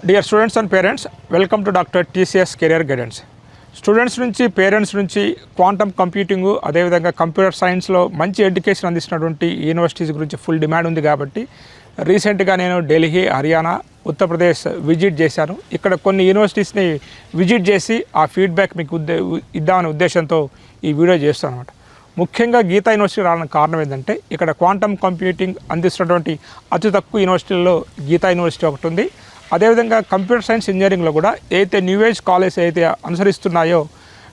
Dear students and parents, welcome to Dr. TCS Career Guidance. Students నుంచి parents నుంచి quantum computing అదేవిధంగా computer సైన్స్లో మంచి ఎడ్యుకేషన్ అందిస్తున్నటువంటి యూనివర్సిటీస్ గురించి ఫుల్ డిమాండ్ ఉంది కాబట్టి రీసెంట్గా నేను ఢిల్లీ, హర్యానా, ఉత్తరప్రదేశ్ విజిట్ చేశాను. ఇక్కడ కొన్ని యూనివర్సిటీస్ని విజిట్ చేసి ఆ ఫీడ్బ్యాక్ మీకు ఇద్దామనే ఉద్దేశంతో ఈ వీడియో చేస్తాను అనమాట. ముఖ్యంగా గీతా యూనివర్సిటీ రావడానికి కారణం ఏంటంటే ఇక్కడ క్వాంటమ్ కంప్యూటింగ్ అందిస్తున్నటువంటి అతి తక్కువ యూనివర్సిటీల్లో గీతా యూనివర్సిటీ ఒకటి ఉంది. అదేవిధంగా కంప్యూటర్ సైన్స్ ఇంజనీరింగ్లో కూడా ఏదైతే న్యూ ఏజ్ కాలేజ్ అయితే అనుసరిస్తున్నాయో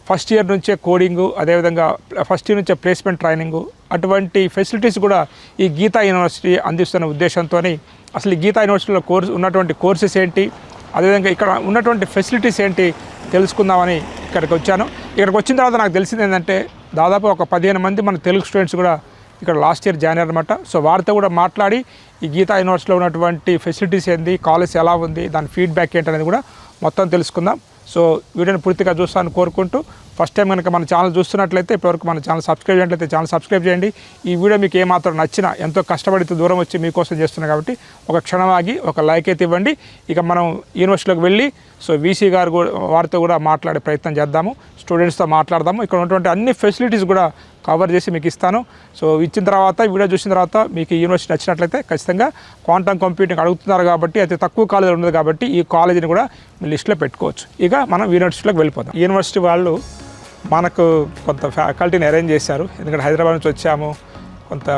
ఫస్ట్ ఇయర్ నుంచే కోడింగు, అదేవిధంగా ఫస్ట్ ఇయర్ నుంచే ప్లేస్మెంట్ ట్రైనింగు, అటువంటి ఫెసిలిటీస్ కూడా ఈ గీతా యూనివర్సిటీ అందిస్తున్న ఉద్దేశంతో అసలు ఈ గీతా యూనివర్సిటీలో ఉన్నటువంటి కోర్సెస్ ఏంటి, అదేవిధంగా ఇక్కడ ఉన్నటువంటి ఫెసిలిటీస్ ఏంటి తెలుసుకుందామని ఇక్కడికి వచ్చాను. ఇక్కడికి వచ్చిన తర్వాత నాకు తెలిసింది ఏంటంటే దాదాపు ఒక 15 మంది మన తెలుగు స్టూడెంట్స్ కూడా ఇక్కడ లాస్ట్ ఇయర్ జాయిన్ అయ్యారన్నమాట. సో వారితో కూడా మాట్లాడి ఈ గీతా యూనివర్సిటీలో ఉన్నటువంటి ఫెసిలిటీస్ ఏంది, కాలేజ్ ఎలా ఉంది, దాని ఫీడ్బ్యాక్ ఏంటనేది కూడా మొత్తం తెలుసుకుందాం. సో వీడియోని పూర్తిగా చూస్తాను కోరుకుంటూ, ఫస్ట్ టైం కనుక మన ఛానల్ చూస్తున్నట్లయితే ఇప్పటివరకు మన ఛానల్ సబ్స్క్రైబ్ చేయట్లయితే ఛానల్ సబ్స్క్రైబ్ చేయండి. ఈ వీడియో మీకు ఏమాత్రం నచ్చినా, ఎంతో కష్టపడితే దూరం వచ్చి మీకోసం చేస్తున్నాం కాబట్టి ఒక క్షణం ఆగి ఒక లైక్ అయితే ఇవ్వండి. ఇక మనం యూనివర్సిటీలోకి వెళ్ళి సో వీసీ గారు వారితో కూడా మాట్లాడే ప్రయత్నం చేద్దాము, స్టూడెంట్స్తో మాట్లాడదాము. ఇక్కడ ఉన్నటువంటి అన్ని ఫెసిలిటీస్ కూడా కవర్ చేసి మీకు ఇస్తాను. సో ఇచ్చిన తర్వాత వీడియో చూసిన తర్వాత మీకు యూనివర్సిటీ నచ్చినట్లయితే ఖచ్చితంగా క్వాంటమ్ కంప్యూటింగ్ అడుగుతున్నారు కాబట్టి అతి తక్కువ కాలేజీ ఉన్నది కాబట్టి ఈ కాలేజీని కూడా మీ లిస్టులో పెట్టుకోవచ్చు. ఇక మనం యూనివర్సిటీలోకి వెళ్ళిపోదాం. యూనివర్సిటీ వాళ్ళు మనకు కొంత ఫ్యాకల్టీని అరేంజ్ చేశారు. ఎందుకంటే హైదరాబాద్ నుంచి వచ్చాము, కొంత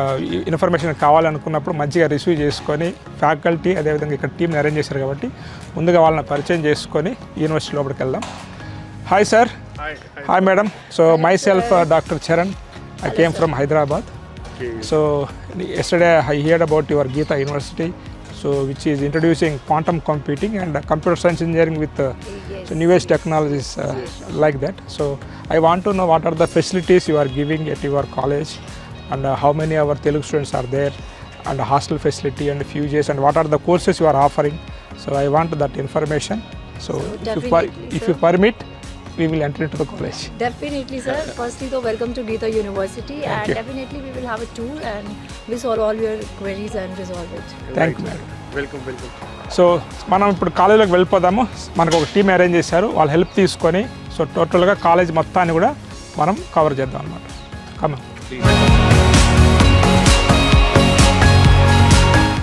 ఇన్ఫర్మేషన్ కావాలనుకున్నప్పుడు మంచిగా రిసీవ్ చేసుకొని ఫ్యాకల్టీ అదేవిధంగా ఇక్కడ టీంని అరేంజ్ చేశారు కాబట్టి ముందుగా వాళ్ళని పరిచయం చేసుకొని యూనివర్సిటీ లోపలికి వెళ్దాం. Hi sir. Hi madam. So myself Dr. Charan. I came from Hyderabad. Okay. So yesterday I heard about your Geeta University, so which is introducing quantum computing and computer science engineering with so new age technologies like that. So I want to know what are the facilities you are giving at your college and how many of our Telugu students are there and hostel facility and fuses and what are the courses you are offering. So I want that information. So if you permit, we will enter into the college. Definitely sir. Firstly though, welcome to Geeta University. Thank and you. Definitely we will have a tour and we solve all your queries and resolve it. Thank you madam. Welcome. So మనం ఇప్పుడు కాలేజీలోకి వెళ్ళిపోదాము. మనకు ఒక team arrange చేశారు, వాళ్ళ help తీసుకొని so టోటల్గా college మొత్తాన్ని కూడా మనం కవర్ చేద్దాం అనమాట. కమ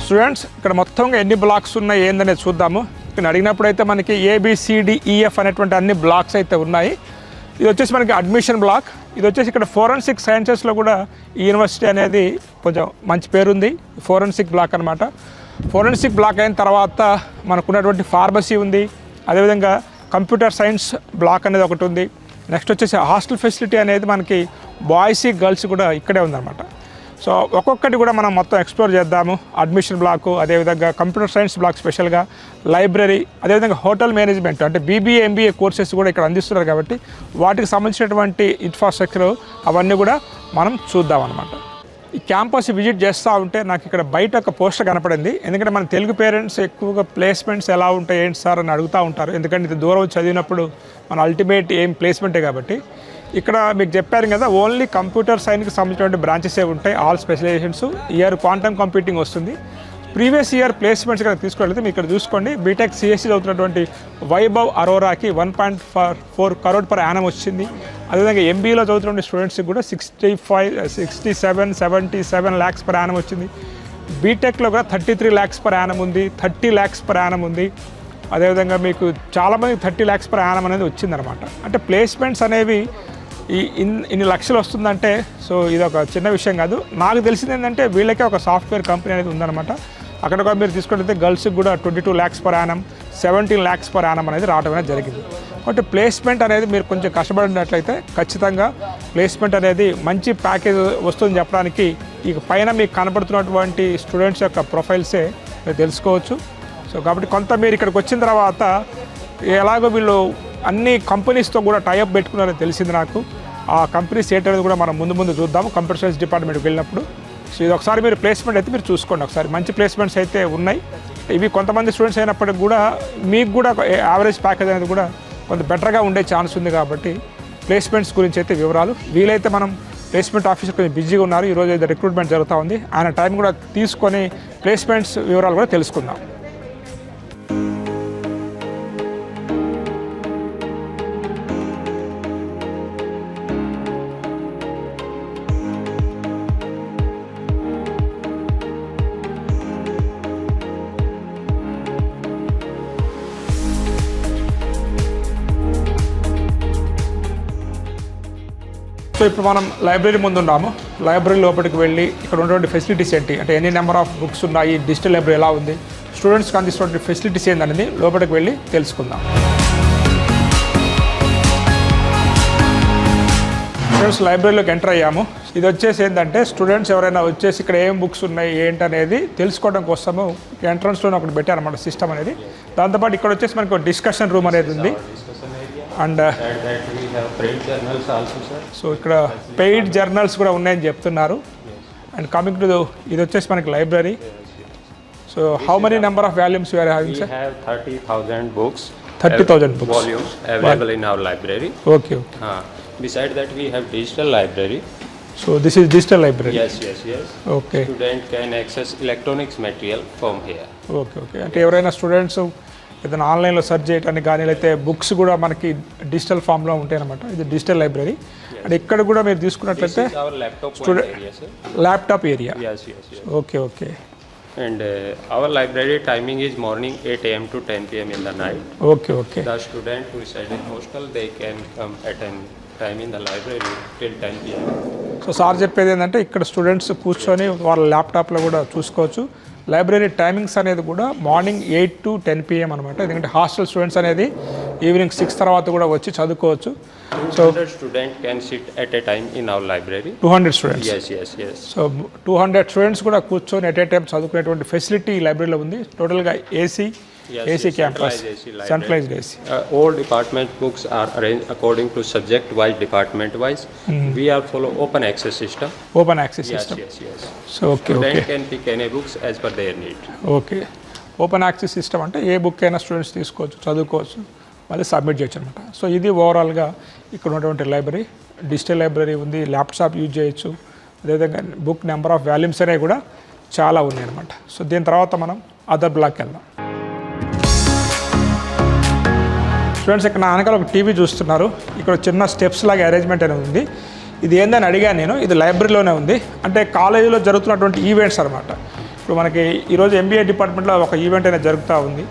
స్టూడెంట్స్, ఇక్కడ మొత్తంగా ఎన్ని బ్లాక్స్ ఉన్నాయి ఏందనేది చూద్దాము. ఇక్కడ అడిగినప్పుడు అయితే మనకి ABCDEF అనేటువంటి అన్ని బ్లాక్స్ అయితే ఉన్నాయి. ఇది వచ్చేసి మనకి అడ్మిషన్ బ్లాక్. ఇది వచ్చేసి ఇక్కడ ఫోరెన్సిక్ సైన్సెస్లో కూడా ఈ యూనివర్సిటీ అనేది కొంచెం మంచి పేరుంది, ఫోరెన్సిక్ బ్లాక్ అనమాట. ఫోరెన్సిక్ బ్లాక్ అయిన తర్వాత మనకున్నటువంటి ఫార్మసీ ఉంది, అదేవిధంగా కంప్యూటర్ సైన్స్ బ్లాక్ అనేది ఒకటి ఉంది. నెక్స్ట్ వచ్చేసి హాస్టల్ ఫెసిలిటీ అనేది మనకి బాయ్స్ గర్ల్స్ కూడా ఇక్కడే ఉందన్నమాట. సో ఒక్కొక్కటి కూడా మనం మొత్తం ఎక్స్ప్లోర్ చేద్దాము. అడ్మిషన్ బ్లాకు, అదేవిధంగా కంప్యూటర్ సైన్స్ బ్లాక్ స్పెషల్గా, లైబ్రరీ, అదేవిధంగా హోటల్ మేనేజ్మెంట్ అంటే BBA MBA కోర్సెస్ కూడా ఇక్కడ అందిస్తున్నారు కాబట్టి వాటికి సంబంధించినటువంటి ఇన్ఫ్రాస్ట్రక్చర్ అవన్నీ కూడా మనం చూద్దాం అనమాట. ఈ క్యాంపస్ విజిట్ చేస్తూ ఉంటే నాకు ఇక్కడ బయట ఒక పోస్టర్ కనపడింది. ఎందుకంటే మన తెలుగు పేరెంట్స్ ఎక్కువగా ప్లేస్మెంట్స్ ఎలా ఉంటాయి ఏంటి సార్ అని అడుగుతూ ఉంటారు. ఎందుకంటే ఇది దూరం చదివినప్పుడు మన అల్టిమేట్ ఏం ప్లేస్మెంటే కాబట్టి ఇక్కడ మీకు చెప్పారు కదా, ఓన్లీ కంప్యూటర్ సైన్స్కి సంబంధించినటువంటి బ్రాంచెసే ఉంటాయి, all specializations. Year quantum computing వస్తుంది. ప్రీవియస్ ఇయర్ ప్లేస్మెంట్స్ కనుక తీసుకెళ్తే మీరు ఇక్కడ చూసుకోండి, బీటెక్ CSC చదువుతున్నటువంటి వైభవ్ అరోరాకి 1.4 crore per annum వచ్చింది. అదేవిధంగా MBAలో చదువుతున్న స్టూడెంట్స్కి కూడా 67 lakhs per annum వచ్చింది. బీటెక్లో కూడా 33 lakhs per annum ఉంది, 30 lakhs per annum ఉంది. అదేవిధంగా మీకు చాలామంది 30 lakhs per annum అనేది వచ్చిందనమాట. అంటే ప్లేస్మెంట్స్ అనేవి ఇన్ని లక్షలు వస్తుందంటే సో ఇది ఒక చిన్న విషయం కాదు. నాకు తెలిసింది ఏంటంటే వీళ్ళకే ఒక సాఫ్ట్వేర్ కంపెనీ అనేది ఉందన్నమాట. అక్కడ కూడా మీరు తీసుకుంటే గర్ల్స్కి కూడా 22 lakhs per annum, 17 lakhs per annum అనేది రావడం అనేది జరిగింది. కాబట్టి ప్లేస్మెంట్ అనేది మీరు కొంచెం కష్టపడినట్లయితే ఖచ్చితంగా ప్లేస్మెంట్ అనేది మంచి ప్యాకేజ్ వస్తుందని చెప్పడానికి ఇక పైన మీకు కనపడుతున్నటువంటి స్టూడెంట్స్ యొక్క ప్రొఫైల్సే మీరు తెలుసుకోవచ్చు. సో కాబట్టి కొంత మీరు ఇక్కడికి వచ్చిన తర్వాత ఎలాగో వీళ్ళు అన్ని కంపెనీస్తో కూడా టైఅప్ పెట్టుకున్నారని తెలిసింది నాకు. ఆ కంపెనీస్ ఏంటనేది కూడా మనం ముందు చూద్దాము కంప్యూటర్ సైన్స్ డిపార్ట్మెంట్కి వెళ్ళినప్పుడు. సో ఇది ఒకసారి మీరు ప్లేస్మెంట్ అయితే మీరు చూసుకోండి, ఒకసారి మంచి ప్లేస్మెంట్స్ అయితే ఉన్నాయి. ఇవి కొంతమంది స్టూడెంట్స్ అయినప్పటికి కూడా మీకు కూడా యావరేజ్ ప్యాకేజ్ అనేది కూడా కొంత బెటర్గా ఉండే ఛాన్స్ ఉంది. కాబట్టి ప్లేస్మెంట్స్ గురించి అయితే వివరాలు వీలైతే మనం ప్లేస్మెంట్ ఆఫీసర్ కొంచెం బిజీగా ఉన్నారు, ఈరోజు అయితే రిక్రూట్మెంట్ జరుగుతూ ఉంది, ఆయన టైం కూడా తీసుకొని ప్లేస్మెంట్స్ వివరాలు కూడా తెలుసుకుందాం. సో ఇప్పుడు మనం లైబ్రరీ ముందు ఉన్నాము. లైబ్రరీ లోపలికి వెళ్ళి ఇక్కడ ఉన్నటువంటి ఫెసిలిటీస్ ఏంటి, అంటే ఎన్ని నెంబర్ ఆఫ్ బుక్స్ ఉన్నాయి, డిజిటల్ లైబ్రరీ ఎలా ఉంది, స్టూడెంట్స్కి అందిస్తున్న ఫెసిలిటీస్ ఏంటనేది లోపలికి వెళ్ళి తెలుసుకుందాం. స్టూడెంట్స్ లైబ్రరీలోకి ఎంటర్ అయ్యాము. ఇది వచ్చేసి ఏంటంటే స్టూడెంట్స్ ఎవరైనా వచ్చేసి ఇక్కడ ఏం బుక్స్ ఉన్నాయి ఏంటనేది తెలుసుకోవడం కోసము ఎంట్రన్స్లోనే ఒకటి పెట్టారన్నమాట సిస్టమ్ అనేది. దాంతోపాటు ఇక్కడ వచ్చేసి మనకు డిస్కషన్ రూమ్ అనేది ఉంది. అండ్ సో ఇక్కడ పెయిడ్ జర్నల్స్ కూడా ఉన్నాయని చెప్తున్నారు. అండ్ కమింగ్ టు ఇది వచ్చేసి మనకి library. So how many number of volumes you are having sir? 30,000 books. 30,000 books. Volumes available in our library. Okay. Beside that we have digital library. So this is digital library. Yes. Okay. Student can access electronics material from here. Okay. అంటే ఎవరైనా students ఏదైనా ఆన్లైన్లో search చేయడానికి కానీ లేకపోతే books కూడా మనకి digital ఫామ్లో ఉంటాయి అన్నమాట. ఇది డిజిటల్ లైబ్రరీ. అండ్ ఇక్కడ కూడా మీరు తీసుకున్నట్లయితే laptop area. Yes. Okay. And our library timing is morning 8 a.m. to 10 p.m. in the night. Okay. The student who reside in hostel, they can come at any time in the library till 10 p.m. So sir చెప్పేది ఏంటంటే ఇక్కడ students కూర్చొని వాళ్ళ ల్యాప్టాప్లో కూడా చూసుకోవచ్చు. Library timings అనేది కూడా మార్నింగ్ 8 to 10 p.m. అనమాట. ఎందుకంటే హాస్టల్ స్టూడెంట్స్ అనేది ఈవినింగ్ 6 తర్వాత కూడా వచ్చి చదువుకోవచ్చు. So 200 students can sit at a time in our library. 200 students. Yes. So 200 students కూడా కూర్చొని ఎట్ ఏ టైం చదువుకునేటువంటి ఫెసిలిటీ లైబ్రరీలో ఉంది. టోటల్గా AC campus, centralized AC. All department books are arranged according to subject wise, department wise. We are follow open access system. Open access system. Yes. So okay. Student can pick any books as per their need. Okay. Open access system అంటే ఏ book అయినా students తీసుకోవచ్చు, చదువుకోవచ్చు, మళ్ళీ submit చేయొచ్చు అనమాట. So ఇది ఓవరాల్గా ఇక్కడ ఉన్నటువంటి లైబ్రరీ. డిజిటల్ లైబ్రరీ ఉంది, ల్యాప్టాప్ యూజ్ చేయొచ్చు, అదేవిధంగా బుక్ నెంబర్ ఆఫ్ వాల్యూమ్స్ అనేవి కూడా చాలా ఉన్నాయి అనమాట. సో దీని తర్వాత మనం అదర్ బ్లాక్కి వెళ్దాం. స్టూడెంట్స్ ఇక్కడ నా వెనకాల ఒక టీవీ చూస్తున్నారు. ఇక్కడ చిన్న స్టెప్స్ లాగా అరేంజ్మెంట్ అనేది ఉంది. ఇది ఏందని అడిగాను నేను. ఇది లైబ్రరీలోనే ఉంది. అంటే కాలేజీలో జరుగుతున్నటువంటి ఈవెంట్స్ అనమాట. ఇప్పుడు మనకి ఈరోజు MBA డిపార్ట్మెంట్లో ఒక ఈవెంట్ అనేది జరుగుతూ ఉంది.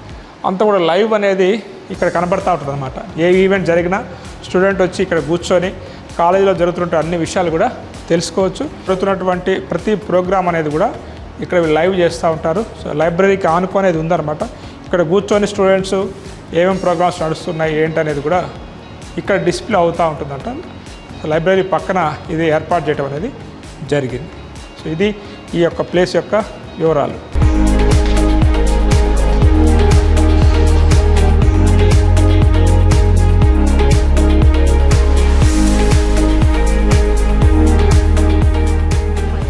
అంతా కూడా లైవ్ అనేది ఇక్కడ కనబడుతూ ఉంటుంది అనమాట. ఏ ఈవెంట్ జరిగినా స్టూడెంట్ వచ్చి ఇక్కడ కూర్చొని కాలేజీలో జరుగుతున్న అన్ని విషయాలు కూడా తెలుసుకోవచ్చు. జరుగుతున్నటువంటి ప్రతి ప్రోగ్రామ్ అనేది కూడా ఇక్కడ లైవ్ చేస్తూ ఉంటారు. సో లైబ్రరీకి ఆనుకునేది ఉందన్నమాట. ఇక్కడ కూర్చొని స్టూడెంట్స్ ఏమేమి ప్రోగ్రామ్స్ నడుస్తున్నాయి ఏంటనేది కూడా ఇక్కడ డిస్ప్లే అవుతూ ఉంటుందంట. లైబ్రరీ పక్కన ఇది ఏర్పాటు చేయడం అనేది జరిగింది. సో ఇది ఈ యొక్క ప్లేస్ యొక్క వివరాలు.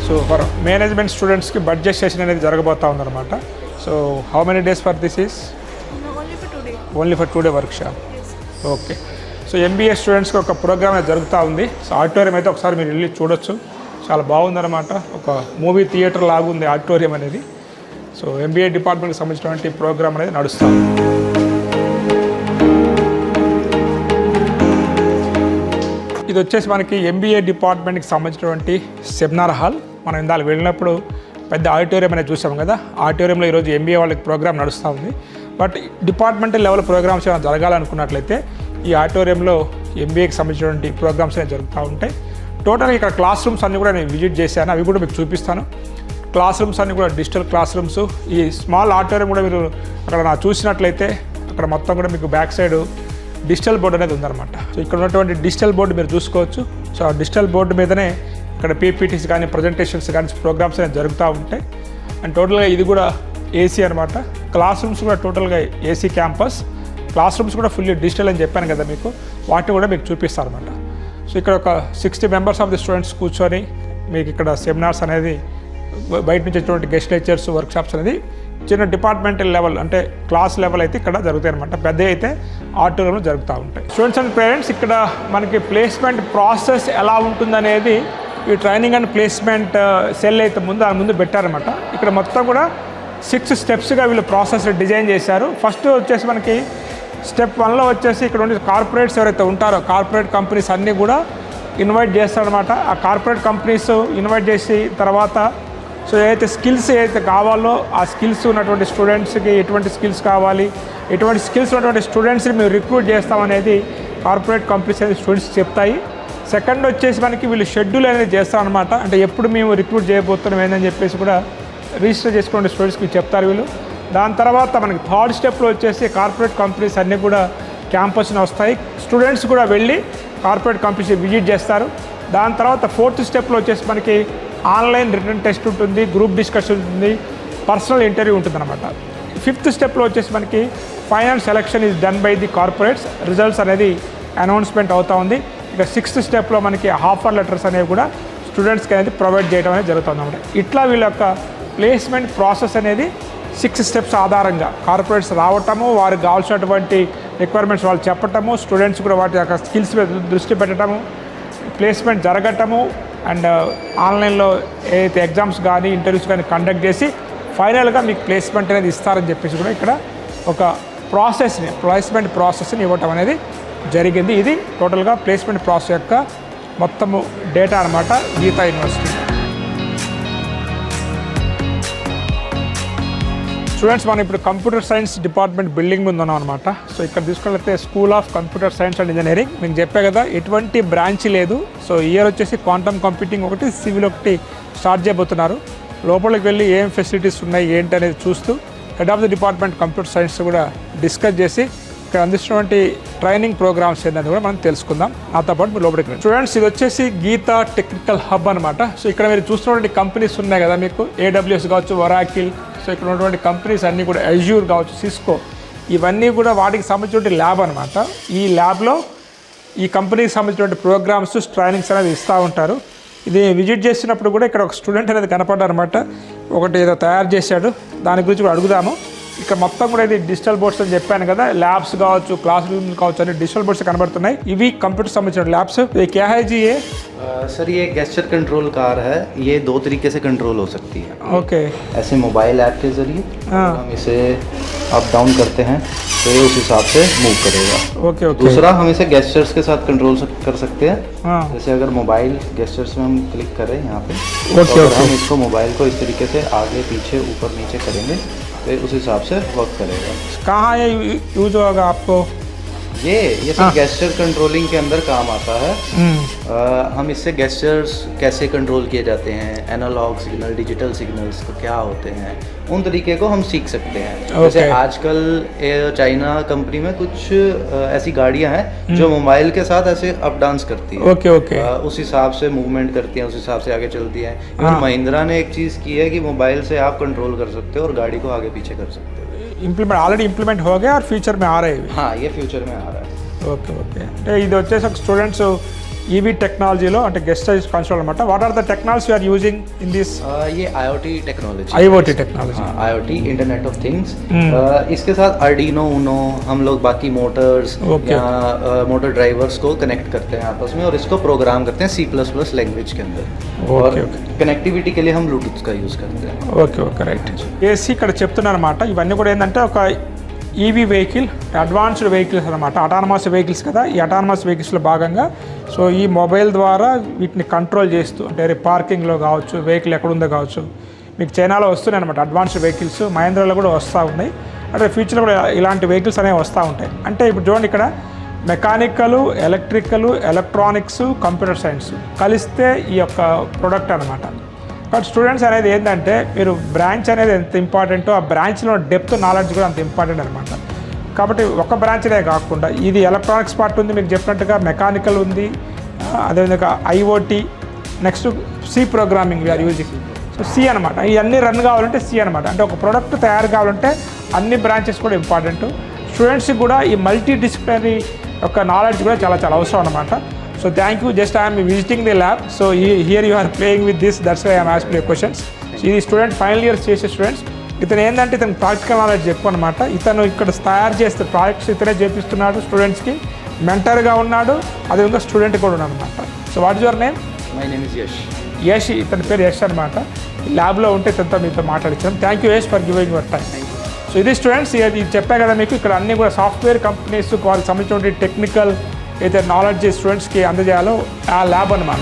సో ఫర్ మేనేజ్మెంట్ స్టూడెంట్స్కి బడ్జెట్ సెషన్ అనేది జరగబోతూ ఉందన్నమాట. So how many days for this is? Only for 2 day workshop. Okay. So MBA స్టూడెంట్స్కి ఒక ప్రోగ్రామ్ అనేది జరుగుతూ ఉంది. సో ఆడిటోరియం అయితే ఒకసారి మీరు వెళ్ళి చూడొచ్చు. చాలా బాగుందన్నమాట. ఒక మూవీ థియేటర్ లాగా ఉంది ఆడిటోరియం అనేది. సో MBA డిపార్ట్మెంట్కి సంబంధించినటువంటి ప్రోగ్రామ్ అనేది నడుస్తూ ఉంది. ఇది వచ్చేసి మనకి MBA డిపార్ట్మెంట్కి సంబంధించినటువంటి సెమినార్ హాల్. మనం ఇందాక వెళ్ళినప్పుడు పెద్ద ఆడిటోరియం అనేది చూసాం కదా. ఆడిటోరియంలో ఈరోజు MBA వాళ్ళకి ప్రోగ్రామ్ నడుస్తూ ఉంది. బట్ డిపార్ట్మెంటల్ లెవెల్ ప్రోగ్రామ్స్ ఏమైనా జరగాలనుకున్నట్లయితే ఈ ఆడిటోరియంలో MBAకి సంబంధించినటువంటి ప్రోగ్రామ్స్ అనేవి జరుగుతూ ఉంటాయి. టోటల్గా ఇక్కడ క్లాస్ రూమ్స్ అన్నీ కూడా నేను విజిట్ చేశాను. అవి కూడా మీకు చూపిస్తాను. క్లాస్ రూమ్స్ అన్నీ కూడా డిజిటల్ క్లాస్ రూమ్స్. ఈ స్మాల్ ఆడిటోరియం కూడా మీరు అక్కడ చూసినట్లయితే అక్కడ మొత్తం కూడా మీకు బ్యాక్ సైడ్ డిజిటల్ బోర్డు అనేది ఉందన్నమాట. సో ఇక్కడ ఉన్నటువంటి డిజిటల్ బోర్డు మీరు చూసుకోవచ్చు. సో ఆ డిజిటల్ బోర్డు మీదనే ఇక్కడ PPTs కానీ ప్రజెంటేషన్స్ కానీ ప్రోగ్రామ్స్ అనేవి జరుగుతూ ఉంటాయి. అండ్ టోటల్గా ఇది కూడా ఏసీ అనమాట. క్లాస్ రూమ్స్ కూడా టోటల్గా ఏసీ క్యాంపస్. క్లాస్ రూమ్స్ కూడా ఫుల్లీ డిజిటల్ అని చెప్పాను కదా మీకు. వాటిని కూడా మీకు చూపిస్తారు అనమాట. సో ఇక్కడ ఒక 60 మెంబర్స్ ఆఫ్ ది స్టూడెంట్స్ కూర్చొని మీకు ఇక్కడ సెమినార్స్ అనేది బయట నుంచి వచ్చేటువంటి గెస్ట్ లెక్చర్స్, వర్క్షాప్స్ అనేది చిన్న డిపార్ట్మెంటల్ లెవెల్ అంటే క్లాస్ లెవెల్ అయితే ఇక్కడ జరుగుతాయి అనమాట. పెద్ద అయితే ఆడిటోరియంలో జరుగుతూ ఉంటాయి. స్టూడెంట్స్ అండ్ పేరెంట్స్ ఇక్కడ మనకి ప్లేస్మెంట్ ప్రాసెస్ ఎలా ఉంటుందనేది ఈ ట్రైనింగ్ అండ్ ప్లేస్మెంట్ సెల్ అయితే ముందు పెట్టారనమాట. ఇక్కడ మొత్తం కూడా 6 స్టెప్స్గా వీళ్ళు ప్రాసెస్ డిజైన్ చేశారు. ఫస్ట్ వచ్చేసి మనకి స్టెప్ 1లో వచ్చేసి ఇక్కడ ఉండే కార్పొరేట్స్ ఎవరైతే ఉంటారో కార్పొరేట్ కంపెనీస్ అన్నీ కూడా ఇన్వైట్ చేస్తారనమాట. ఆ కార్పొరేట్ కంపెనీస్ ఇన్వైట్ చేసి తర్వాత సో ఏదైతే స్కిల్స్ ఏదైతే కావాలో ఆ స్కిల్స్ ఉన్నటువంటి స్టూడెంట్స్కి ఎటువంటి స్కిల్స్ కావాలి, ఎటువంటి స్కిల్స్ ఉన్నటువంటి స్టూడెంట్స్ని మేము రిక్రూట్ చేస్తామనేది కార్పొరేట్ కంపెనీస్ అనేది స్టూడెంట్స్కి చెప్తాయి. సెకండ్ వచ్చేసి మనకి వీళ్ళు షెడ్యూల్ అనేది చేస్తాం అనమాట. అంటే ఎప్పుడు మేము రిక్రూట్ చేయబోతున్నాం ఏందని చెప్పేసి కూడా రిజిస్టర్ చేసుకునే స్టూడెంట్స్కి చెప్తారు వీళ్ళు. దాని తర్వాత మనకి థర్డ్ స్టెప్లో వచ్చేసి కార్పొరేట్ కంపెనీస్ అన్నీ కూడా క్యాంపస్ని వస్తాయి. స్టూడెంట్స్ కూడా వెళ్ళి కార్పొరేట్ కంపెనీస్ విజిట్ చేస్తారు. దాని తర్వాత ఫోర్త్ స్టెప్లో వచ్చేసి మనకి ఆన్లైన్ రిటర్న్ టెస్ట్ ఉంటుంది, గ్రూప్ డిస్కషన్ ఉంటుంది, పర్సనల్ ఇంటర్వ్యూ ఉంటుంది అనమాట. ఫిఫ్త్ స్టెప్లో వచ్చేసి మనకి final selection is done by the corporates, results అనేది అనౌన్స్మెంట్ అవుతూ ఉంది. ఇక సిక్స్త్ స్టెప్లో మనకి ఆఫర్ లెటర్స్ అనేవి కూడా స్టూడెంట్స్కి అనేది ప్రొవైడ్ చేయడం అనేది జరుగుతుంది అనమాట. ఇట్లా వీళ్ళ యొక్క ప్లేస్మెంట్ ప్రాసెస్ అనేది 6 స్టెప్స్ ఆధారంగా కార్పొరేట్స్ రావటము, వారికి కావాల్సినటువంటి రిక్వైర్మెంట్స్ వాళ్ళు చెప్పటము, స్టూడెంట్స్ కూడా వాటి యొక్క స్కిల్స్ మీద దృష్టి పెట్టడము, ప్లేస్మెంట్ జరగటము, అండ్ ఆన్లైన్లో ఏదైతే ఎగ్జామ్స్ కానీ ఇంటర్వ్యూస్ కానీ కండక్ట్ చేసి ఫైనల్గా మీకు ప్లేస్మెంట్ అనేది ఇస్తారని చెప్పేసి కూడా ఇక్కడ ఒక ప్లేస్మెంట్ ప్రాసెస్ని ఇవ్వటం అనేది జరిగింది. ఇది టోటల్గా ప్లేస్మెంట్ ప్రాసెస్ యొక్క మొత్తము డేటా అనమాట గీతా యూనివర్సిటీ. స్టూడెంట్స్ మనం ఇప్పుడు కంప్యూటర్ సైన్స్ డిపార్ట్మెంట్ బిల్డింగ్ ముందు ఉన్నాం అనమాట. సో ఇక్కడ తీసుకున్నట్లయితే school of computer science and engineering. మీకు చెప్పే కదా ఎటువంటి బ్రాంచ్ లేదు. సో ఇయర్ వచ్చేసి క్వాంటమ్ కంప్యూటింగ్ ఒకటి, సివిల్ ఒకటి స్టార్ట్ చేయబోతున్నారు. లోపలికి వెళ్ళి ఏం ఫెసిలిటీస్ ఉన్నాయి ఏంటి అనేది చూస్తూ head of the department computer science కూడా డిస్కస్ చేసి ఇక్కడ అందిస్తున్నటువంటి ట్రైనింగ్ ప్రోగ్రామ్స్ ఏంటని కూడా మనం తెలుసుకుందాం. నాతో పాటు మీరు లోపలికి రండి. స్టూడెంట్స్ ఇది వచ్చేసి గీతా టెక్నికల్ హబ్ అనమాట. సో ఇక్కడ మీరు చూస్తున్నటువంటి కంపెనీస్ ఉన్నాయి కదా, మీకు AWS కావచ్చు, ఒరాకిల్, సో ఇక్కడ ఉన్నటువంటి కంపెనీస్ అన్నీ కూడా అజ్యూర్ కావచ్చు, సిస్కో, ఇవన్నీ కూడా వాటికి సంబంధించిన ల్యాబ్ అనమాట. ఈ ల్యాబ్లో ఈ కంపెనీకి సంబంధించినటువంటి ప్రోగ్రామ్స్, ట్రైనింగ్స్ అనేది ఇస్తూ ఉంటారు. ఇది విజిట్ చేసినప్పుడు కూడా ఇక్కడ ఒక స్టూడెంట్ అనేది కనపడ్డారు అనమాట. ఒకటి ఏదో తయారు చేశాడు, దాని గురించి కూడా అడుగుదాము. ఇక్కడ మొత్తం కూడా ఇది డిజిటల్ బోర్డ్స్ అని చెప్పాను కదా, ల్యాబ్స్ కావచ్చు, క్లాస్ రూమ్స్ కావచ్చు, అన్ని డిజిటల్ బోర్డ్స్ కనబడుతున్నాయి. ఇవి కంప్యూటర్ సంబంధించిన ల్యాబ్స్. क्या है जी ये? सर ये गेस्चर कंट्रोल कार है. ये 2 तरीके से कंट्रोल हो सकती है. ओके. ऐसे मोबाइल ऐप के जरिए हम इसे अप डाउन करते हैं तो ये उस हिसाब से मूव करेगा. Okay okay. दूसरा हम इसे गेस्चर्स के साथ कंट्रोल कर सकते हैं. हाँ. जैसे अगर मोबाइल गेस्चर्स में हम क्लिक करें यहाँ पे, ओके, तो ओके. हम इसको मोबाइल को इस तरीके से आगे पीछे ऊपर नीचे करेंगे तो उस हिसाब से वर्क करेगा. कहाँ ये यूज होगा आपको? ये सिर्फ गेस्चर कंट्रोलिंग के अंदर काम आता है. हम इससे गेस्चर्स कैसे कंट्रोल किए जाते हैं, एनालॉग सिग्नल, डिजिटल सिग्नल्स तो क्या होते हैं, उन तरीके को हम सीख सकते हैं. जैसे आजकल चाइना कंपनी में कुछ ऐसी गाड़ियां हैं जो मोबाइल के साथ ऐसे अप डांस करती है. Okay okay. उस हिसाब से मूवमेंट करती हैं, उस हिसाब से आगे चलती हैं. इवन महिंद्रा ने एक चीज़ की है कि मोबाइल से आप कंट्रोल कर सकते हो और गाड़ी को आगे पीछे कर सकते हो. ऑलरेडी इम्प्लीमेंट हो गया और फ्यूचर में आ रहे हैं. हाँ, ये फ्यूचर में आ रहा है. Okay okay. అంటే ఇది వచ్చేసి స్టూడెంట్స్ ఈవీ టెక్నాలజీలో అంటే గెస్ట్ హౌస్ కన్సోల్ అనమాట. What are the technology you are using in this? ये IoT technology. IoT technology. IoT internet of things. इसके साथ Arduino Uno हम लोग बाकी मोटर्स या मोटर ड्राइवर्स को कनेक्ट करते हैं आपस में और इसको प्रोग्राम करते हैं C++ लैंग्वेज के अंदर. और कनेक्टिविटी के लिए हम ब्लूटूथ का यूज़ करते हैं. Okay okay right. ఏసీ ఇక్కడ చెప్తున్నారు అనమాట. ఇవన్నీ కూడా ఏంటంటే ఒక ఈవీ వెహికల్, అడ్వాన్స్డ్ వెహికల్స్ అనమాట, అటానమస్ వెహికల్స్ కదా. ఈ అటానమస్ వెహికల్స్లో భాగంగా సో ఈ మొబైల్ ద్వారా వీటిని కంట్రోల్ చేస్తూ అంటే పార్కింగ్లో కావచ్చు, వెహికల్ ఎక్కడుందో కావచ్చు, మీకు చైనాలో వస్తున్నాయి అనమాట అడ్వాన్స్డ్ వెహికల్స్. మహేంద్రలో కూడా వస్తూ ఉన్నాయి. అంటే ఫ్యూచర్లో కూడా ఇలాంటి వెహికల్స్ అనేవి వస్తూ ఉంటాయి. అంటే ఇప్పుడు చూడండి ఇక్కడ mechanical, electrical, electronics, computer science కలిస్తే ఈ యొక్క ప్రొడక్ట్ అనమాట. బట్ స్టూడెంట్స్ అనేది ఏంటంటే మీరు బ్రాంచ్ అనేది ఎంత ఇంపార్టెంటో ఆ బ్రాంచ్లో డెప్త్ నాలెడ్జ్ కూడా అంత ఇంపార్టెంట్ అనమాట. కాబట్టి ఒక బ్రాంచ్నే కాకుండా ఇది ఎలక్ట్రానిక్స్ పార్ట్ ఉంది, మీకు చెప్పినట్టుగా మెకానికల్ ఉంది, అదేవిధంగా IoT, next C programming we are using. So C అనమాట. ఇవన్నీ రన్ కావాలంటే C అనమాట. అంటే ఒక ప్రోడక్ట్ తయారు కావాలంటే అన్ని బ్రాంచెస్ కూడా ఇంపార్టెంట్. స్టూడెంట్స్కి కూడా ఈ మల్టీ డిసిప్లినరీ యొక్క నాలెడ్జ్ కూడా చాలా చాలా అవసరం అనమాట. So thank you. Just I am visiting the lab. So here you are playing with this. That's why I am asking you questions. So ఇది స్టూడెంట్ ఫైనల్ ఇయర్ చేసే స్టూడెంట్స్. ఇతను ఏంటంటే ఇతను ప్రాక్టికల్ నాలెడ్జ్ ఎక్కువ అనమాట. ఇతను ఇక్కడ తయారు చేస్తే ప్రాజెక్ట్స్ ఇతనే చేపిస్తున్నాడు స్టూడెంట్స్కి, మెంటర్గా ఉన్నాడు, అదేవిధంగా స్టూడెంట్ కూడా ఉన్నాడు అనమాట. So what is your name? My name is Yash. Yash, ఇతని పేరు యష్ అనమాట. ల్యాబ్లో ఉంటే ఇతనితో మీతో మాట్లాడించాను. Thank you Yash for giving your time. So ఇది స్టూడెంట్స్, ఇది చెప్పా కదా మీకు, ఇక్కడ అన్నీ కూడా సాఫ్ట్వేర్ కంపెనీస్ వాళ్ళకి సంబంధించిన టెక్నికల్ అయితే నాలెడ్జ్ స్టూడెంట్స్కి అందజేయాలో ఆ ల్యాబ్ అనమాట.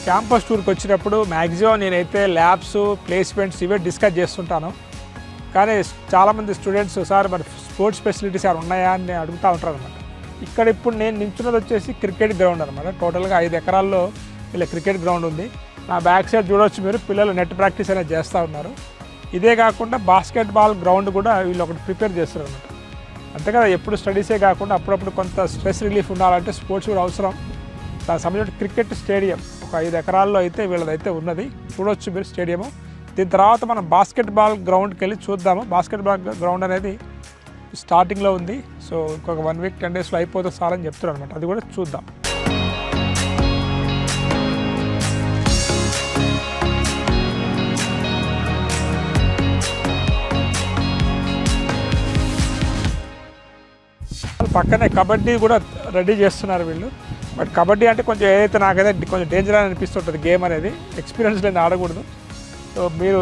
క్యాంపస్ టూర్కి వచ్చినప్పుడు మ్యాక్సిమం నేనైతే ల్యాబ్స్, ప్లేస్మెంట్స్ ఇవే డిస్కస్ చేస్తుంటాను. కానీ చాలామంది స్టూడెంట్స్ సార్ మరి స్పోర్ట్స్ ఫెసిలిటీస్ ఏమైనా ఉన్నాయా అని అడుగుతూ ఉంటారు అనమాట. ఇక్కడ ఇప్పుడు నేను నించున్నది వచ్చేసి క్రికెట్ గ్రౌండ్ అనమాట. టోటల్గా 5 ఎకరాల్లో ఇలా క్రికెట్ గ్రౌండ్ ఉంది. నా బ్యాక్ సైడ్ చూడవచ్చు మీరు, పిల్లలు నెట్ ప్రాక్టీస్ అనేది చేస్తూ ఉన్నారు. ఇదే కాకుండా బాస్కెట్బాల్ గ్రౌండ్ కూడా వీళ్ళు ఒకటి ప్రిపేర్ చేస్తారు అనమాట. అంతే కదా, ఎప్పుడు స్టడీసే కాకుండా అప్పుడప్పుడు కొంత స్ట్రెస్ రిలీఫ్ ఉండాలంటే స్పోర్ట్స్ కూడా అవసరం. దానికి సంబంధించిన క్రికెట్ స్టేడియం ఒక 5 ఎకరాల్లో అయితే వీళ్ళదైతే ఉన్నది, చూడవచ్చు మీరు స్టేడియము. దీని తర్వాత మనం బాస్కెట్బాల్ గ్రౌండ్కి వెళ్ళి చూద్దాము. బాస్కెట్బాల్ గ్రౌండ్ అనేది స్టార్టింగ్లో ఉంది. సో ఇంకొక 1 వీక్ 10 డేస్లో అయిపోతే చాలని చెప్తున్నారు అనమాట. అది కూడా చూద్దాం. పక్కనే కబడ్డీ కూడా రెడీ చేస్తున్నారు వీళ్ళు. బట్ కబడ్డీ అంటే కొంచెం ఏదైతే నాకైతే కొంచెం డేంజర్ అని అనిపిస్తుంటుంది గేమ్ అనేది, ఎక్స్పీరియన్స్ లేని ఆడకూడదు. సో మీరు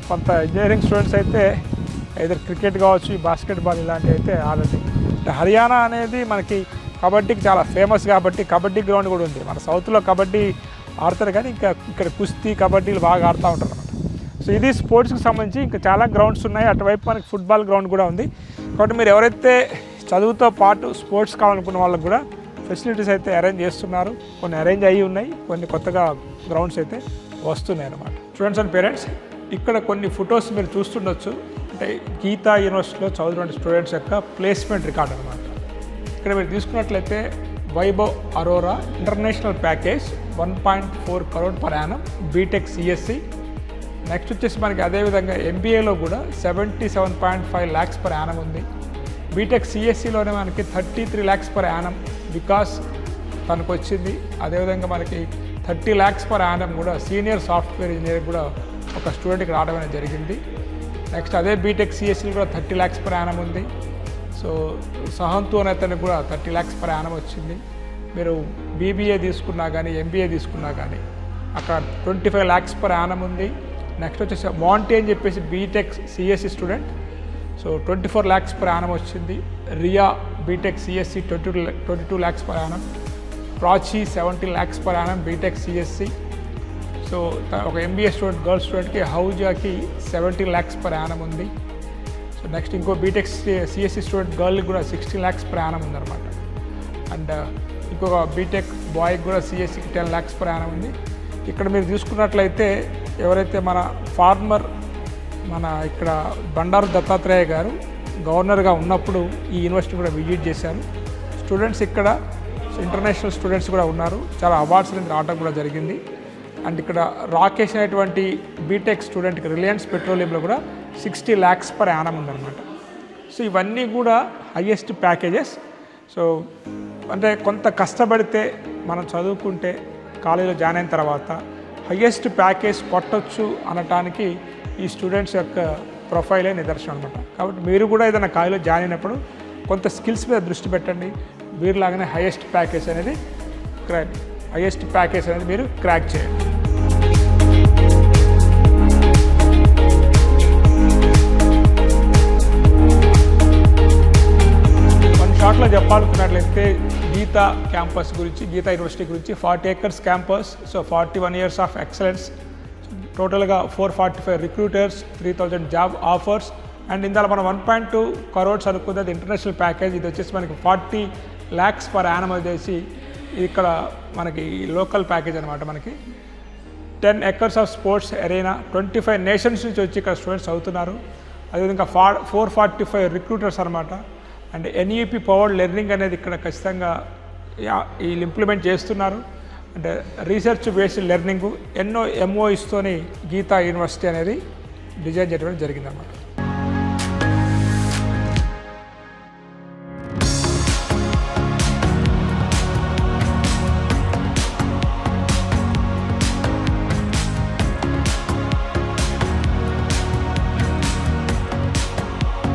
కొంత ఇంజనీరింగ్ స్టూడెంట్స్ అయితే ఏదో క్రికెట్ కావచ్చు, ఈ బాస్కెట్బాల్ ఇలాంటివి అయితే ఆడండి. హర్యానా అనేది మనకి కబడ్డీకి చాలా ఫేమస్ కాబట్టి కబడ్డీ గ్రౌండ్ కూడా ఉంది. మన సౌత్లో కబడ్డీ ఆడతారు కానీ ఇంకా ఇక్కడ కుస్తీ కబడ్డీలు బాగా ఆడుతూ ఉంటారు అన్నమాట. సో ఇది స్పోర్ట్స్కి సంబంధించి ఇంకా చాలా గ్రౌండ్స్ ఉన్నాయి. అటువైపు మనకి ఫుట్బాల్ గ్రౌండ్ కూడా ఉంది. కాబట్టి మీరు ఎవరైతే చదువుతో పాటు స్పోర్ట్స్ కావాలనుకున్న వాళ్ళకి కూడా ఫెసిలిటీస్ అయితే అరేంజ్ చేస్తున్నారు. కొన్ని అరేంజ్ అయ్యి ఉన్నాయి, కొన్ని కొత్తగా గ్రౌండ్స్ అయితే వస్తున్నాయి అన్నమాట. స్టూడెంట్స్ అండ్ పేరెంట్స్, ఇక్కడ కొన్ని ఫొటోస్ మీరు చూస్తుండొచ్చు. అంటే గీతా యూనివర్సిటీలో చదువుతున్న స్టూడెంట్స్ యొక్క ప్లేస్మెంట్ రికార్డ్ అనమాట. ఇక్కడ మీరు తీసుకున్నట్లయితే Vaibhav Arora international package 1.4 crore per annum, BTech CSC. Next వచ్చేసి మనకి అదేవిధంగా ఎంబీఏలో కూడా 77.5 lakhs per annum ఉంది. బీటెక్ సిఎస్సిలోనే మనకి 33 lakhs per annum వికాస్ తనకు వచ్చింది. అదేవిధంగా మనకి 30 lakhs per annum కూడా సీనియర్ సాఫ్ట్వేర్ ఇంజనీర్ కూడా ఒక స్టూడెంట్కి రావడం అనేది జరిగింది. నెక్స్ట్ అదే బీటెక్ సిఎస్సిలో కూడా 30 lakhs per annum ఉంది. సో సహంతు అనే అతనికి కూడా 30 lakhs per annum వచ్చింది. మీరు బీబీఏ తీసుకున్నా కానీ ఎంబీఏ తీసుకున్నా కానీ అక్కడ 25 lakhs per annum ఉంది. నెక్స్ట్ వచ్చేసి మాంటీ అని చెప్పేసి BTech CSC student, so 24 lakhs per annum వచ్చింది. Riya BTech CSC 22 lakhs per annum. Prachi 70 lakhs per annum BTech CSC. So ఒక ఎంబీఏ స్టూడెంట్ గర్ల్స్ స్టూడెంట్కి హౌజాకి 70 lakhs per annum ఉంది. సో నెక్స్ట్ ఇంకో బీటెక్ సిఎస్సి స్టూడెంట్ గర్ల్కి కూడా 60 lakhs per annum ఉందన్నమాట. And ఇంకొక బీటెక్ బాయ్కి కూడా సిఎస్సికి 10 lakhs per annum ఉంది. ఇక్కడ మీరు చూసుకున్నట్లయితే ఎవరైతే మన ఫార్మర్ మన ఇక్కడ బండారు దత్తాత్రేయ గారు గవర్నర్గా ఉన్నప్పుడు ఈ యూనివర్సిటీ కూడా విజిట్ చేశారు. స్టూడెంట్స్ ఇక్కడ ఇంటర్నేషనల్ స్టూడెంట్స్ కూడా ఉన్నారు. చాలా అవార్డ్స్ అనేది రావడం కూడా జరిగింది. అండ్ ఇక్కడ రాకేష్ అనేటువంటి బీటెక్ స్టూడెంట్కి రిలయన్స్ పెట్రోలియంలో కూడా 60 lakhs per annum ఉందన్నమాట. సో ఇవన్నీ కూడా హయ్యెస్ట్ ప్యాకేజెస్. సో అంటే కొంత కష్టపడితే మనం చదువుకుంటే కాలేజీలో జాయిన్ అయిన తర్వాత హయ్యెస్ట్ ప్యాకేజ్ కొట్టొచ్చు అనటానికి ఈ స్టూడెంట్స్ యొక్క ప్రొఫైలే నిదర్శనం అనమాట. కాబట్టి మీరు కూడా ఏదైనా కాలేజీలో జాయిన్ అయినప్పుడు కొంత స్కిల్స్ మీద దృష్టి పెట్టండి. వీరిలాగానే హయ్యెస్ట్ ప్యాకేజ్ అనేది మీరు క్రాక్ చేయండి. షార్ట్లో చెప్పాలనుకున్నట్లయితే గీతా క్యాంపస్ గురించి, గీతా యూనివర్సిటీ గురించి 40 acres campus. So 41 years of excellence. టోటల్గా 445 రిక్రూటర్స్, 3000 జాబ్ ఆఫర్స్. అండ్ ఇందులో మనం 1.2 crores అనుకుంది, అది ఇంటర్నేషనల్ ప్యాకేజ్. ఇది వచ్చేసి మనకి 40 lakhs per annum వచ్చేసి ఇక్కడ మనకి లోకల్ ప్యాకేజ్ అనమాట. మనకి 10 acres of sports arena, 25 nations నుంచి వచ్చి ఇక్కడ స్టూడెంట్స్ అవుతున్నారు. అదేవిధంగా 445 రిక్రూటర్స్ అనమాట. అండ్ ఎన్ఈపి పవర్డ్ లెర్నింగ్ అనేది ఇక్కడ ఖచ్చితంగా వీళ్ళు ఇంప్లిమెంట్ చేస్తున్నారు. అంటే రీసెర్చ్ బేస్డ్ లెర్నింగ్ ఎన్నో ఎంఓఇస్తోని గీతా యూనివర్సిటీ అనేది డిజైన్ చేయడం జరిగిందన్నమాట.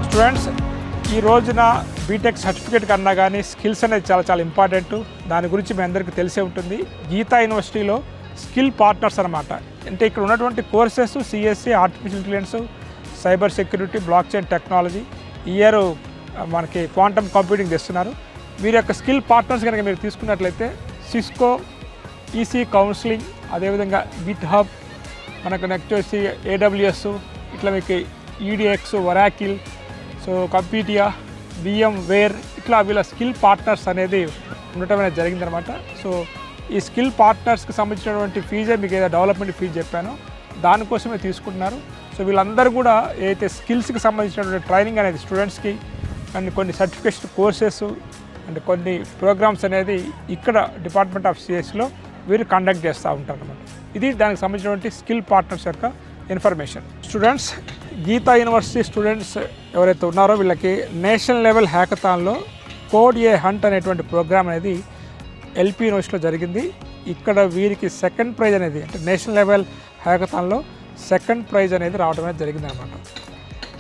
స్టూడెంట్స్, ఈ రోజున బీటెక్ సర్టిఫికేట్ కన్నా కానీ స్కిల్స్ అనేది చాలా ఇంపార్టెంట్. దాని గురించి మీ అందరికీ తెలిసే ఉంటుంది. గీతా యూనివర్సిటీలో స్కిల్ పార్ట్నర్స్ అనమాట. అంటే ఇక్కడ ఉన్నటువంటి courses CSC, artificial intelligence, cyber security, block chain technology, year మనకి క్వాంటమ్ కంప్యూటింగ్ తెస్తున్నారు. వీరి యొక్క స్కిల్ పార్ట్నర్స్ కనుక మీరు తీసుకున్నట్లయితే సిస్కో, ఈసీ కౌన్సిలింగ్, అదేవిధంగా గిట్ హబ్, మనకు నెక్స్ట్ వచ్చి AWS, ఇట్లా మీకు edX, Oracle, so CompTIA, VMware ఇట్లా వీళ్ళ స్కిల్ పార్ట్నర్స్ అనేది ఉండటం అనేది జరిగిందనమాట. సో ఈ స్కిల్ పార్ట్నర్స్కి సంబంధించినటువంటి ఫీజే మీకు ఏదో డెవలప్మెంట్ ఫీజు చెప్పానో దానికోసమే తీసుకుంటున్నారు. సో వీళ్ళందరూ కూడా ఏదైతే స్కిల్స్కి సంబంధించినటువంటి ట్రైనింగ్ అనేది స్టూడెంట్స్కి అండ్ కొన్ని సర్టిఫికేషన్ కోర్సెస్ అండ్ కొన్ని ప్రోగ్రామ్స్ అనేది ఇక్కడ డిపార్ట్మెంట్ ఆఫ్ సిఎస్లో వీరు కండక్ట్ చేస్తూ ఉంటారు అన్నమాట. ఇది దానికి సంబంధించినటువంటి స్కిల్ పార్ట్నర్స్ యొక్క information. Students, Geeta university students ఎవరైతే ఉన్నారో వీళ్ళకి నేషనల్ లెవెల్ హ్యాకథాన్లో కోడ్ ఏ హంట్ అనేటువంటి ప్రోగ్రామ్ అనేది ఎల్పి యూనివర్సిటీలో జరిగింది. ఇక్కడ వీరికి సెకండ్ ప్రైజ్ అనేది అంటే నేషనల్ లెవెల్ హ్యాకథాన్లో సెకండ్ ప్రైజ్ అనేది రావడం అనేది జరిగిందనమాట.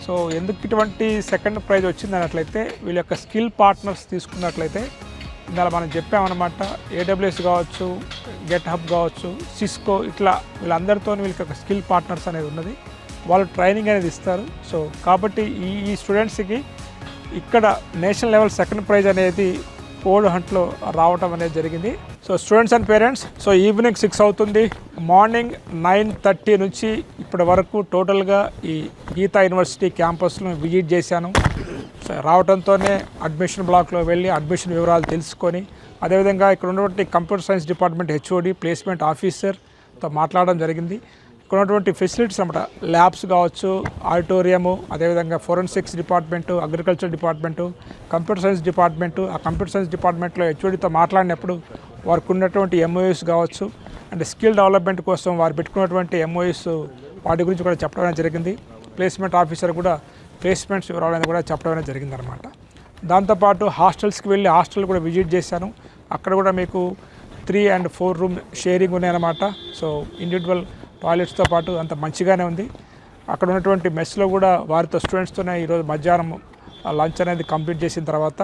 సో ఎందుకు ఇటువంటి సెకండ్ ప్రైజ్ వచ్చింది అన్నట్లయితే వీళ్ళ యొక్క స్కిల్ పార్ట్నర్స్ తీసుకున్నట్లయితే ఇందులో మనం చెప్పామన్నమాట. AWS కావచ్చు, GitHub కావచ్చు, సిస్కో ఇట్లా వీళ్ళందరితో వీళ్ళకి ఒక స్కిల్ పార్ట్నర్స్ అనేది ఉన్నది. వాళ్ళు ట్రైనింగ్ అనేది ఇస్తారు. సో కాబట్టి ఈ స్టూడెంట్స్కి ఇక్కడ నేషనల్ లెవెల్ సెకండ్ ప్రైజ్ అనేది కోడ్ హంట్లో రావటం అనేది జరిగింది. So students and parents, so evening 6 అవుతుంది. మార్నింగ్ 9:30 నుంచి ఇప్పటి వరకు టోటల్గా ఈ గీతా యూనివర్సిటీ క్యాంపస్ను విజిట్ చేశాను. సో రావడంతోనే అడ్మిషన్ బ్లాక్లో వెళ్ళి అడ్మిషన్ వివరాలు తెలుసుకొని అదేవిధంగా ఇక్కడ ఉన్నటువంటి computer science department HOD placement ఆఫీసర్తో మాట్లాడడం జరిగింది. ఇక్కడ ఉన్నటువంటి ఫెసిలిటీస్ అన్నమాట, ల్యాబ్స్ కావచ్చు, ఆడిటోరియము, అదేవిధంగా forensics department, agriculture department, computer science department. ఆ కంప్యూటర్ సైన్స్ డిపార్ట్మెంట్లో HODతో మాట్లాడినప్పుడు వారికి ఉన్నటువంటి MOUs కావచ్చు అండ్ స్కిల్ డెవలప్మెంట్ కోసం వారు పెట్టుకున్నటువంటి MOUs వాటి గురించి కూడా చెప్పడం జరిగింది. ప్లేస్మెంట్ ఆఫీసర్ కూడా ప్లేస్మెంట్స్ వివరాలు కూడా చెప్పడం అనేది జరిగిందనమాట. దాంతోపాటు హాస్టల్స్కి వెళ్ళి హాస్టల్ కూడా విజిట్ చేశాను. అక్కడ కూడా మీకు 3 and 4 రూమ్ షేరింగ్ ఉన్నాయన్నమాట. సో ఇండివిజువల్ టాయిలెట్స్తో పాటు అంత మంచిగానే ఉంది. అక్కడ ఉన్నటువంటి మెస్లో కూడా వారితో స్టూడెంట్స్తోనే ఈరోజు మధ్యాహ్నం లంచ్ అనేది కంప్లీట్ చేసిన తర్వాత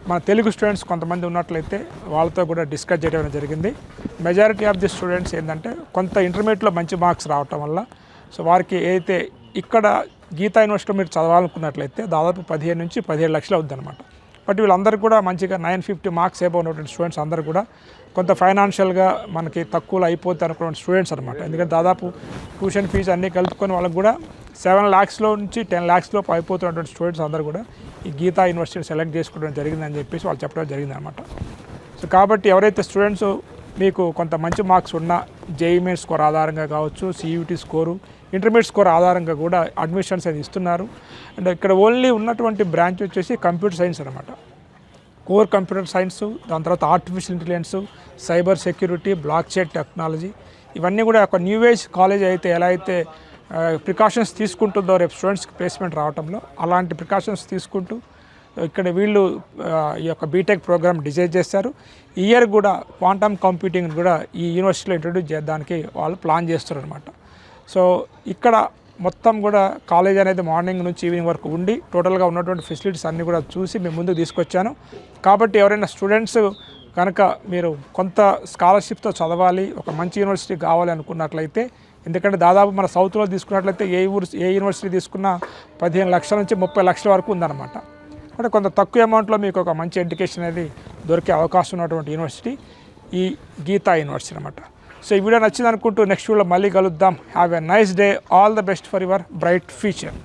మన తెలుగు స్టూడెంట్స్ కొంతమంది ఉన్నట్లయితే వాళ్ళతో కూడా డిస్కస్ చేయడం జరిగింది. మెజారిటీ ఆఫ్ ది స్టూడెంట్స్ ఏంటంటే కొంత ఇంటర్మీడియట్లో మంచి మార్క్స్ రావటం వల్ల సో వారికి ఏదైతే ఇక్కడ గీతా యూనివర్సిటీలో మీరు చదవాలనుకున్నట్లయితే దాదాపు 15 నుంచి 17 లక్షలు అవుతుంది అనమాట. బట్ వీళ్ళందరూ కూడా మంచిగా 950 మార్క్స్ ఏబో ఉన్నటువంటి స్టూడెంట్స్ అందరూ కూడా కొంత ఫైనాన్షియల్గా మనకి తక్కువలో అయిపోతే అనుకున్న స్టూడెంట్స్ అనమాట. ఎందుకంటే దాదాపు ట్యూషన్ ఫీజు అన్నీ కలుపుకొని వాళ్ళకి కూడా 7 lakhsలో నుంచి 10 lakhs లోపు అయిపోతున్నటువంటి స్టూడెంట్స్ అందరూ కూడా ఈ గీతా యూనివర్సిటీ సెలెక్ట్ చేసుకోవడం జరిగిందని చెప్పేసి వాళ్ళు చెప్పడం జరిగింది అనమాట. సో కాబట్టి ఎవరైతే స్టూడెంట్స్ మీకు కొంత మంచి మార్క్స్ ఉన్న JEE మెయిన్ స్కోర్ ఆధారంగా కావచ్చు, CUT స్కోరు, ఇంటర్మీడియట్ స్కోర్ ఆధారంగా కూడా అడ్మిషన్స్ అనేది ఇస్తున్నారు. అండ్ ఇక్కడ ఓన్లీ ఉన్నటువంటి బ్రాంచ్ వచ్చేసి కంప్యూటర్ సైన్స్ అనమాట. కోర్ కంప్యూటర్ సైన్స్, దాని తర్వాత artificial intelligence, cyber security, block chain technology, ఇవన్నీ కూడా ఒక న్యూ ఏజ్ కాలేజ్ అయితే ఎలా అయితే ప్రికాషన్స్ తీసుకుంటుందో రేపు స్టూడెంట్స్కి ప్లేస్మెంట్ రావడంలో అలాంటి ప్రికాషన్స్ తీసుకుంటూ ఇక్కడ వీళ్ళు ఈ యొక్క బీటెక్ ప్రోగ్రామ్ డిజైన్ చేస్తారు. ఈ ఇయర్ కూడా క్వాంటమ్ కంప్యూటింగ్ కూడా ఈ యూనివర్సిటీలో ఇంట్రడ్యూస్ చేయడానికి వాళ్ళు ప్లాన్ చేస్తారు అనమాట. సో ఇక్కడ మొత్తం కూడా కాలేజ్ అనేది మార్నింగ్ నుంచి ఈవినింగ్ వరకు ఉండి టోటల్గా ఉన్నటువంటి ఫెసిలిటీస్ అన్నీ కూడా చూసి మేము ముందుకు తీసుకొచ్చాను. కాబట్టి ఎవరైనా స్టూడెంట్స్ కనుక మీరు కొంత స్కాలర్షిప్తో చదవాలి, ఒక మంచి యూనివర్సిటీ కావాలి అనుకున్నట్లయితే, ఎందుకంటే దాదాపు మన సౌత్లో తీసుకున్నట్లయితే ఏ యూనివర్సిటీ తీసుకున్నా 15 లక్షల నుంచి 30 లక్షల వరకు ఉందన్నమాట. అంటే కొంత తక్కువ అమౌంట్లో మీకు ఒక మంచి ఎడ్యుకేషన్ అనేది దొరికే అవకాశం ఉన్నటువంటి యూనివర్సిటీ ఈ గీతా యూనివర్సిటీ అనమాట. సో ఈ వీడియో నచ్చింది అనుకుంటూ నెక్స్ట్ వీడియోలో మళ్ళీ కలుద్దాం. Have a nice day. All the best for your bright future.